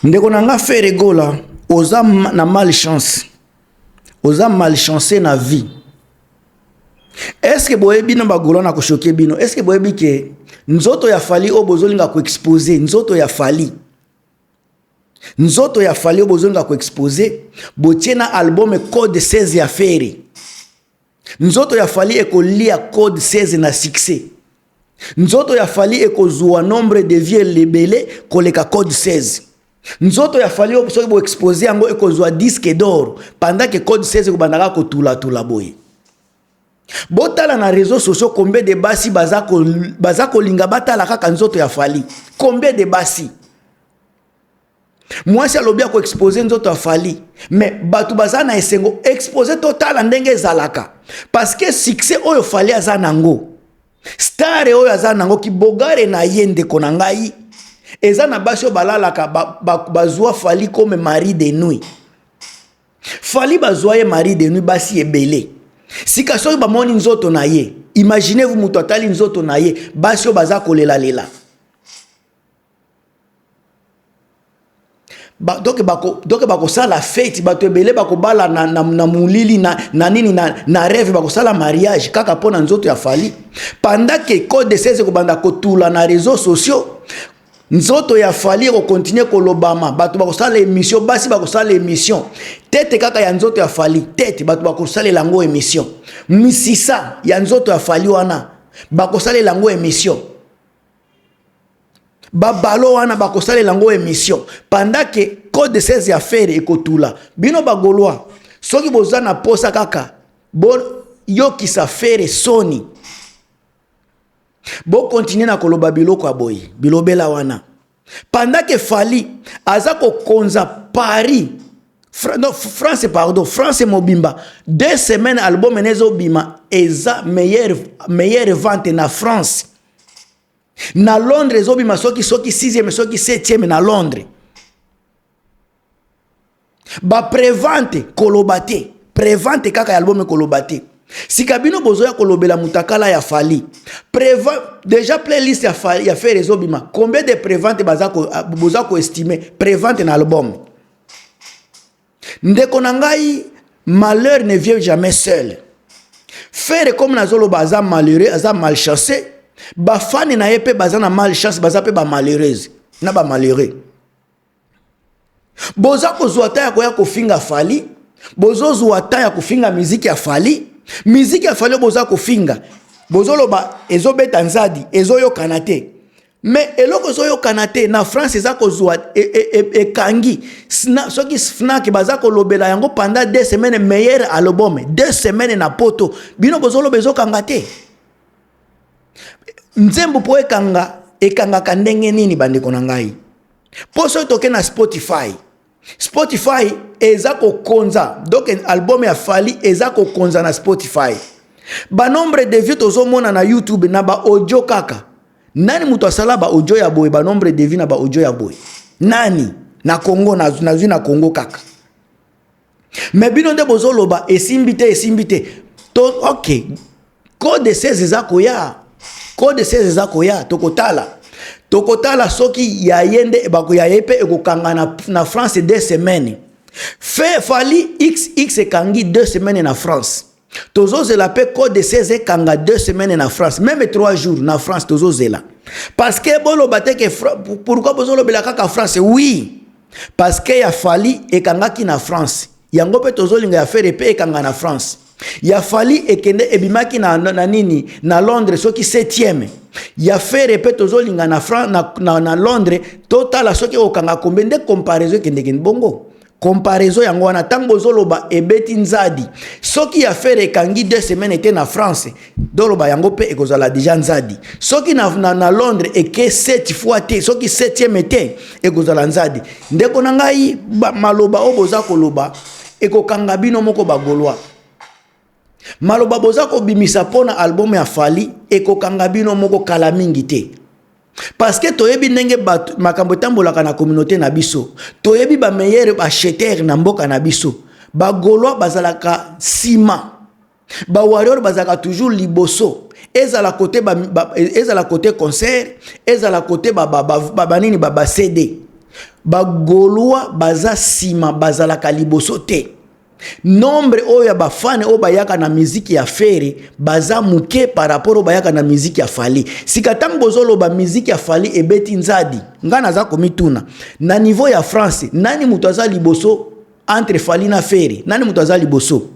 Ndeko nanga faire gola, oza na malchance. Oza malchancé na vie. Est-ce que boyebi na bagolo na ko choquer bino? Est-ce que boyebi ke nzoto ya fali o bozolinga ko exposer, nzoto ya fali. Nzoto ya fali o bozolinga ko exposer, botie na album code 16 ya faire. Nzoto ya fali eko lia code 16 na succès. Nzoto ya fali eko zuwa nombre de vie lebele koleka code 16. Nzoto ya fali o soki bo exposer yango eko zuwa disque d'or pendant que code 16 ko bandaka ko tula boye. Botala na réseaux sociaux combien de basi bazako linga batala kaka nzoto ya fali. Combien de basi. Moi c'est lobia ko exposer nzoto ya fali, mais batu bazana esengo exposer total ndenge zalaka parce que succès oyo fali azanango. Star oyo azanango ki bogare na yende konangai. Ezana basi o balalaka bazwa fali comme mari de nuit. Fali bazwa ye mari de nuit basi ebele. Si kaso ba moni nzoto na ye, imaginez-vous mutu atali nzoto na ye, basi o baza kolela lela. Donc bako sala fête, bato ebele bako bala na mulili na nini na rêve bako sala mariage kaka pona nzoto ya fali. Pendant que code 16 ko banda ko tula na réseaux sociaux, nzoto ya fali ko continuer ko lobama, bato bako sala émission, basi bako sala émission. Tete kaka ya nzoto ya fali, tete bato bako sala lango émission. Misisa ya nzoto ya fali wana, bako sala lango émission. Babalo wana bako sala lango émission. Pendant que code 16 ya faire ekotula. Bino bagolwa, soki boza na posa kaka, bon yo ki sa faire soni. Bo continuer na koloba biloko aboyi, bilobela wana. Pendant que fali azako konza Paris, France pardon, France mobimba. 2 semaines album nezo bima eza meilleure vente na France. Na Londres zobima soki 6e soki 7e na Londres. Ba prevente kolobate, prevente kaka album kolobate. Si kabino bozoya kolobela mutakala ya fali. Déjà playlist ya fali ya faire zobima. Combien de prevente bozako estimer prevente na album? Ndeko nangai, malheur ne vient jamais seul. Faire comme nazolo baza malheureux, aza malchancé. Ba fani na yepe baza na malchance, baza pe ba malheureuse, na ba malheureux. Bozako zuata ya koya kofinga fali, bozo zuata ya kofinga muziki ya fali, muziki ya fali boza kofinga. Bozolo ba ezobeta nzadi, ezoyo kanate. Mais eloko zoyo kanate na France ezako zuwa kangi. Soki Fnac bazako lobela yango pendant 2 semaines meilleur album, 2 semaines na poto. Bino bozolo bezo kangate. Nzembo po ekanga kandenge nini bandeko na ngai. Poso toke na Spotify. Spotify ezako konza. Donc album ya fali ezako konza na Spotify. Ba nombre de vues tozomona na YouTube na ba audio kaka. Nani mutu asala ba audio ya boy, ba nombre de vues na ba audio ya boy? Nani? Na Congo na Congo kaka. Mais bino nde bozoloba esimbite. OK. Code 16 ezako ya. Code 16 ezako ya tokotala soki ya yende bako ya yepe ekokanga na France 2 semaines. Fali XX kangi 2 semaines na France. Tozozela pe code 16 kanga 2 semaines na France, même 3 jours na France tozozela. Parce que bolo bateke pourquoi bozolo belaka ka France? Oui. Parce que ya fali ekangaki na France. Yango pe tozolinga ya faire pe ekanga na France. Ya fali ekende ebimaki na nini na Londres soki 7e. Ya faire pe tozolinga na France na Londres total soki okanga kombende comparaison ekende bongo. Comparaison yango wana tango zoloba ebeti nzadi. Soki ya faire ekangi 2 semaines ete na France, doloba yango pe ekozala déjà nzadi. Soki na Londres eke 7 fois te, soki 7e ete ekozala nzadi. Ndeko na ngai maloba oboza koloba ekokanga bino moko bagolwa. Maloba boza ko bimisa pona album ya fali ekokanga bino moko kala mingi te. Parce que toyebi ndenge makambo tambolaka na communauté na biso. Toyebi ba meilleur acheteur na mboka na biso. Ba golwa bazalaka sima. Ba warrior bazalaka toujours liboso. Ezala côté concert, ezala côté ba CD. ba Gaulois baza sima bazalaka liboso te. Nombre oya ba fan o bayaka na musique ya Fere baza muke par rapport o bayaka na musique ya Fally. Sikatang bozolo ba musique ya Fally ebeti nzadi. Ngana za komituna. Na niveau ya France, nani mutu aza liboso entre Fally na Fere? Nani mutu aza liboso?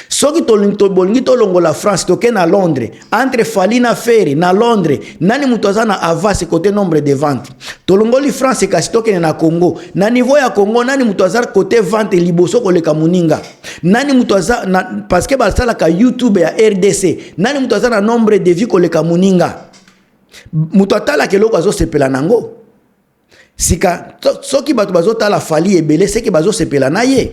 Soki bolingi tolongola France toke na Londres, entre Fally na Fere na Londres, nani mutu aza na avance côté nombre de ventes? Tolongoli France kasi toke na Congo, na niveau ya Congo nani mutu aza côté vente liboso koleka muninga? Nani mutu aza parce que basalaka YouTube ya RDC, nani mutu aza na nombre de vues koleka muninga? Mutu atala keloko azo sepela nango. Sika soki batu bazo tala Fally ebele seki bazo sepela na ye.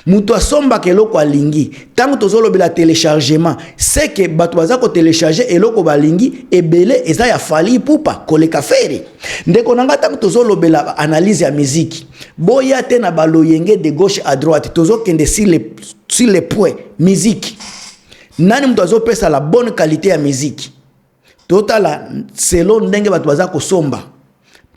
Mutu asomba keloko alingi tango tozolo bela téléchargement c'est que batu baza ko télécharger eloko balingi ebele eza ya Fally pupa koleka Fere. Ndeko nanga tango tozolo bela analyse ya musique boya te na baloyenge de gauche à droite tozo kende sur les points musique nani mutu azo pesa la bonne qualité ya musique totala selon ndenge batu baza ko somba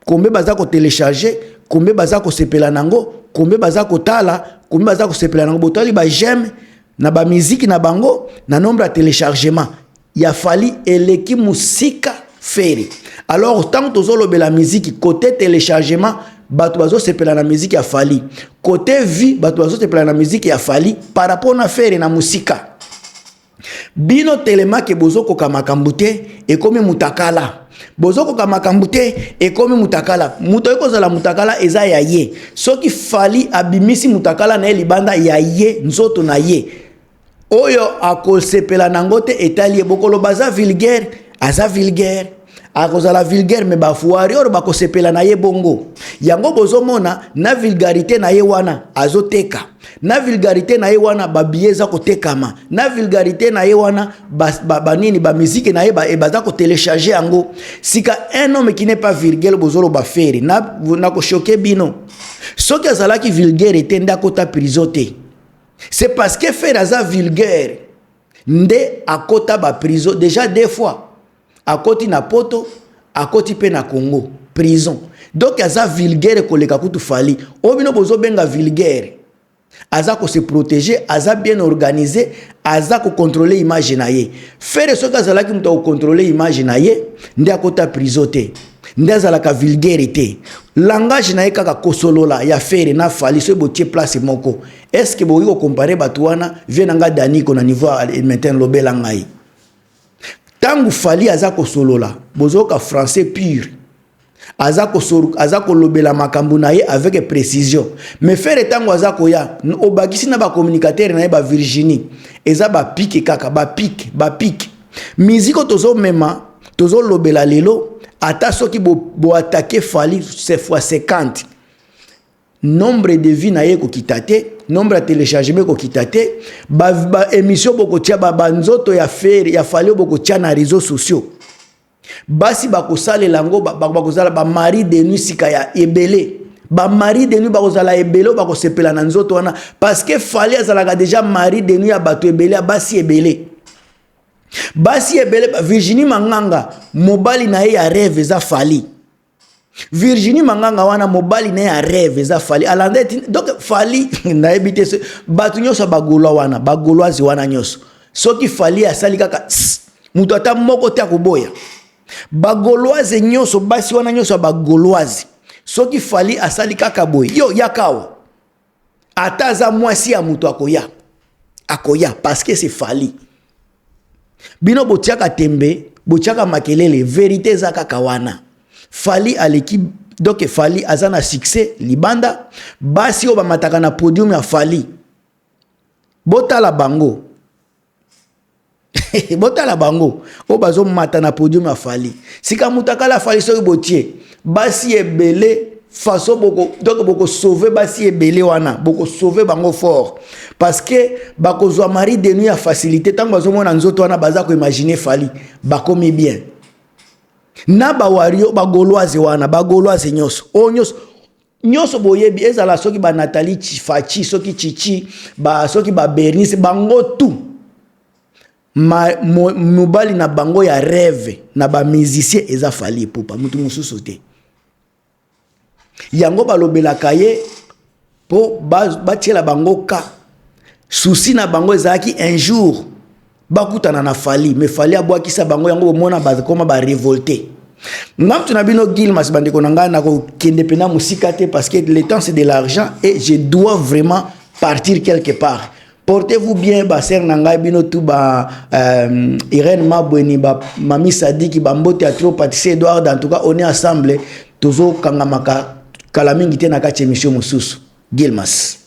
kombe baza ko télécharger kombe baza ko sepela nango kombe baza ko tala kombe baza ko sepela nango botali ba j'aime na ba musique na bango na nombre de téléchargement ya Fally eleki musika Fere. Alors tant que tozolo bela musique côté téléchargement batu bazo sepela na musique ya Fally côté vie batu bazo sepela na musique ya Fally par rapport na Fere na musika bino telema ke bozoko kamakambu te ekomi mutakala bozoko kamakambu te ekomi mutakala muto ekozala mutakala eza ya ye soki Fally abimisi mutakala na libanda ya ye nzoto na ye oyo akosepela nango te etali bokolo baza vulgaire aza vulgaire akozala vulgaire me bafuari oro bakosepela na ye bongo yango bozomona na vulgarité na ye wana azoteka na vulgarité na ye wana babieza kotekama na vulgarité na ye wana banini ba musique na ye baza ko télécharger yango sika un homme qui n'est pas vulgaire bozolo ba Fere na ko choquer bino soki azalaki vulgaire te ndakota prison te c'est parce que Fere aza vulgaire nde akota ba prison déjà deux fois akoti na poto akoti pe na Congo prison donc aza vulgaire koleka kutu Fally obino bozo benga vulgaire aza ko se protéger aza bien organisé aza ko contrôler image na ye Fere soki azalaki mutu ko contrôler image na ye nde akota prison te nde azalaka vulgarité langage na ye kaka kosolola ya Fere na Fally so botie place moko est-ce que boyi ko comparer batu wana vie nanga Daniko na niveau maintenant lobela ngai tangu Fally azako solola bozoka français pur azako lobela makambu na ye avec précision mais Fere tangu azako ya obakisi na ba communicateur na ye ba Virginie eza ba pique kaka ba pique musique tozo mema tozo lobela lelo ata soki bo attaquer Fally c'est fois 50 nombre de vie na ye ko kitate nombre de téléchargement ko kitate ba émission boko tia ba nzoto ya Fere ya Fally boko tia na réseaux sociaux basi bako sale lango bako sala ba mari de nuit sika ya ebele ba mari de nuit bako sala ebele bako sepela na nzoto wana parce que Fally azalaka déjà mari de nuit ya bato ebele basi ebele Virginie Manganga mobali na ye ya rêve za Fally Virginie Manganga wana mobali na ya rêve za Fally alande donc Fally na ebité batu nyoso bagolwa wana bagolwazi wana nyoso soki Fally asali kaka mutu ata moko te akoboya bagolwazi nyoso basi wana nyoso bagolwazi soki Fally asali kaka boy yo yakawa ata za mwasi ya mutu akoya parce que c'est Fally bino botiaka tembe botiaka makelele vérité za kaka wana Fally à l'équipe donc Fally azana succès libanda basi oba mataka na podium ya Fally botala bango obazo mata na podium ya Fally sika mutakala Fally so botie basi ebele façon boko sauver basi ebele wana boko sauver bango fort parce que bako zo mari de nuit ya facilité tango bazo mona nzoto wana baza ko imaginer Fally bakomi bien na ba wario ba goloise wana ba goloise nyoso o nyoso boyebi ezala soki ba Nathalie Fachi soki Chichi ba soki ba Bernice bango tout mobali na bango ya rêve na ba musicien eza Fally pupa mutu mususu te yango balobelaka ye po batiela bango ka souci na bango ezalaki un jour bakutana na Fally mais Fally abwakisa bango yango bomona bakoma ba révolté. Ngam tu na bino Gilmas bandeko na nga na ko kende pena musika te parce que le temps c'est de l'argent et je dois vraiment partir quelque part. Portez-vous bien baser na nga bino tout ba Irène Mabweni ba Mami Sadiki ba Mbote Atro Patrice Edouard, en tout cas on est ensemble tozo kangamaka kala mingi te na kati émission mosusu. Gilmas.